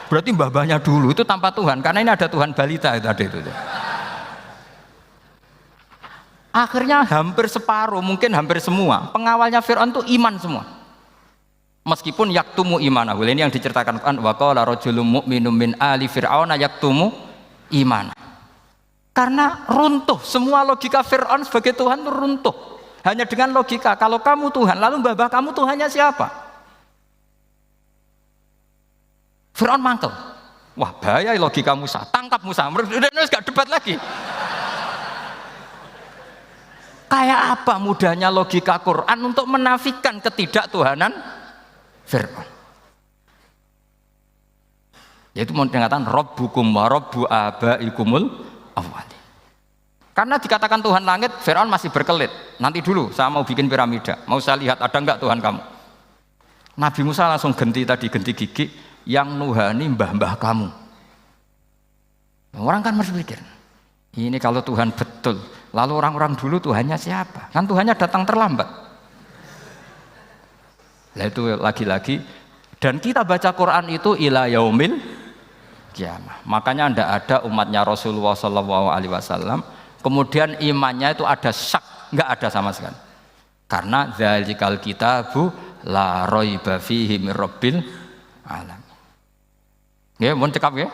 Berarti mbah-mbahnya dulu itu tanpa Tuhan, karena ini ada Tuhan balita itu ada itu. Akhirnya hampir separuh, mungkin hampir semua pengawalnya Fir'aun itu iman semua. Meskipun yaktumu imanahu, ini yang diceritakan Quran, wa qala rajulun mu'minun min ali fir'auna yaktumu imana. Karena runtuh, semua logika Fir'aun sebagai Tuhan itu runtuh. Hanya dengan logika, kalau kamu Tuhan, lalu mbah-mbah kamu Tuhannya siapa? Fir'aun mangkel. Wah bahaya logika Musa, tangkap Musa, udah gak debat lagi. Kayak apa mudahnya logika Quran untuk menafikan ketidaktuhanan Fir'aun. Yaitu mengatakan Rabbukum wa Rabbu abaikumul awwali. Karena dikatakan Tuhan langit, Fir'aun masih berkelit. Nanti dulu saya mau bikin piramida, mau saya lihat ada enggak Tuhan kamu. Nabi Musa langsung ganti gigi, yang nuhani mbah-mbah kamu. Orang kan berpikir, ini kalau Tuhan betul, lalu orang-orang dulu Tuhannya siapa? Kan Tuhannya datang terlambat. Nah itu lagi-lagi, dan kita baca Quran itu ila yaumil kiamah. Makanya tidak ada umatnya Rasulullah SAW kemudian imannya itu ada syak, nggak ada sama sekali. Karena dzalikal kitabu la raiba fihi mir rabbil alamin. Ya, mohon cekap ya.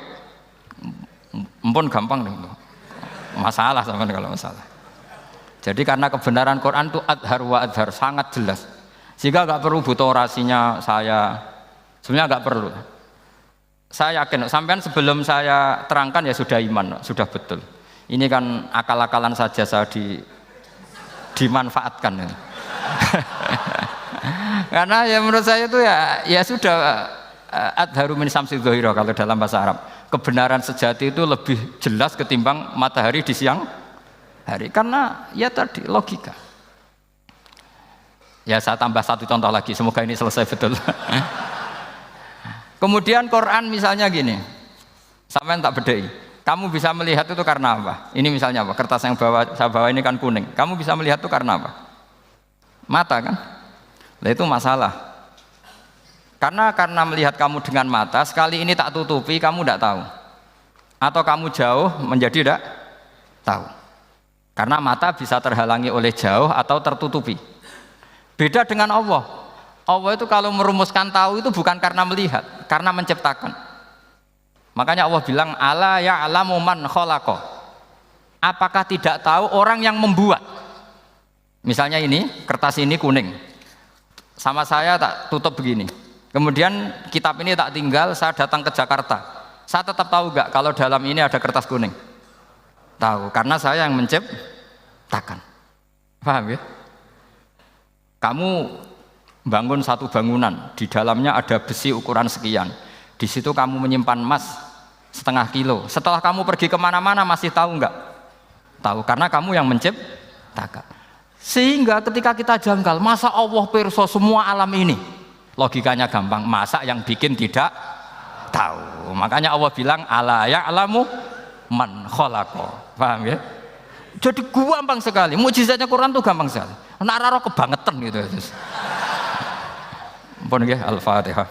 Mpun gampang dong. Masalah sama kalau masalah. Jadi karena kebenaran Quran itu adhar wa adhar, sangat jelas. Sehingga nggak perlu butuh orasinya saya. Sebenarnya nggak perlu. Saya yakin, sampean sebelum saya terangkan ya sudah iman, sudah betul. Ini kan akal-akalan saja saya dimanfaatkan. Karena ya menurut saya itu ya sudah adharu min samsi dhahira kalau dalam bahasa Arab. Kebenaran sejati itu lebih jelas ketimbang matahari di siang hari. Karena ya tadi logika. Ya saya tambah satu contoh lagi, semoga ini selesai betul. Kemudian Quran misalnya gini, sampean tak bedai. Kamu bisa melihat itu karena apa? Ini misalnya apa? Kertas yang saya bawa ini kan kuning. Kamu bisa melihat itu karena apa? Mata kan? Nah itu masalah. Karena melihat kamu dengan mata, sekali ini tak tutupi, kamu tidak tahu. Atau kamu jauh menjadi tidak tahu. Karena mata bisa terhalangi oleh jauh atau tertutupi. Beda dengan Allah. Allah itu kalau merumuskan tahu itu bukan karena melihat, karena menciptakan. Makanya Allah bilang ala ya'lamu man khalaqa. Apakah tidak tahu orang yang membuat? Misalnya ini, kertas ini kuning. Sama saya tak tutup begini. Kemudian kitab ini tak tinggal, saya datang ke Jakarta. Saya tetap tahu enggak kalau dalam ini ada kertas kuning? Tahu, karena saya yang menciptakan. Paham ya? Kamu bangun satu bangunan, di dalamnya ada besi ukuran sekian. Di situ kamu menyimpan emas setengah kilo. Setelah kamu pergi kemana-mana masih tahu enggak? Tahu, karena kamu yang menciptakan. Sehingga ketika kita janggal, masa Allah pirsa semua alam ini? Logikanya gampang, masa yang bikin tidak tahu? Makanya Allah bilang ala ya'lamu man khalaqa. Paham ya? Jadi gampang sekali, mukjizatnya Quran tuh gampang sekali. Nararo kebangetan gitu. Al-Fatihah.